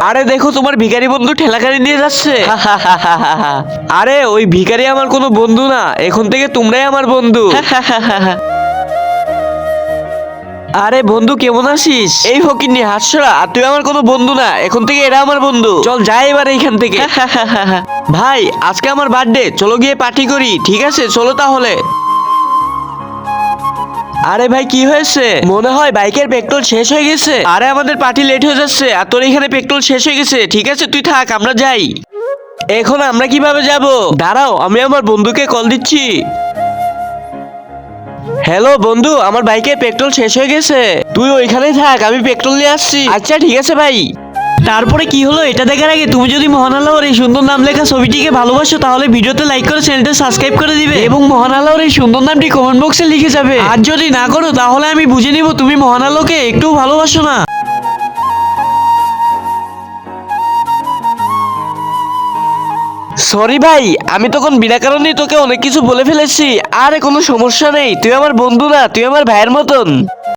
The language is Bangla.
আরে দেখো তোমার ভিখারি বন্ধু ঠেলা গাড়ি নিয়ে যাচ্ছে। আরে ওই ভিখারি আমার কোনো বন্ধু না, এখন থেকে তোমরাই আমার বন্ধু। আরে বন্ধু কেমন আছিস? এই ফকিন্নি হাসছড়া, আর তুই আমার কোনো বন্ধু না, এখন থেকে এরা আমার বন্ধু। চল যাই এবার এইখান থেকে। ভাই আজকে আমার বার্থডে, চলো গিয়ে পার্টি করি। ঠিক আছে চলো তাহলে। আরে ভাই কি হয়েছে? মনে হয় বাইকের পেট্রোল শেষ হয়ে গেছে। আরে আমাদের পার্টি লেট হয়ে যাচ্ছে, আর তোর এখানে পেট্রোল শেষ হয়ে গেছে। ঠিক আছে তুই থাক, আমরা যাই। এখন আমরা কিভাবে যাব? দাঁড়াও আমি আমার বন্ধুকে কল দিচ্ছি। হ্যালো বন্ধু, আমার বাইকে পেট্রোল শেষ হয়ে গেছে, তুই ওইখানেই থাক, আমি পেট্রোল নিয়ে আসছি। আচ্ছা ঠিক আছে ভাই। তারপরে কি হলো এটা দেখার আগে তুমি যদি মহান আল্লাহর এই সুন্দর নাম লেখা ছবিটিকে ভালোবাসো, তাহলে ভিডিওতে লাইক করে চ্যানেলটা সাবস্ক্রাইব করে দিবে এবং মহান আল্লাহর এই সুন্দর নামটি কমেন্ট বক্সে লিখে যাবে। আর যদি না করো তাহলে আমি বুঝে নিব তুমি মহান আল্লাহকে একটু ভালোবাসো না। সরি ভাই, আমি তখন বিনা কারণেই তোকে অনেক কিছু বলে ফেলেছি। আরে কোনো সমস্যা নেই, তুই আমার বন্ধু না, তুই আমার ভাইয়ের মতন।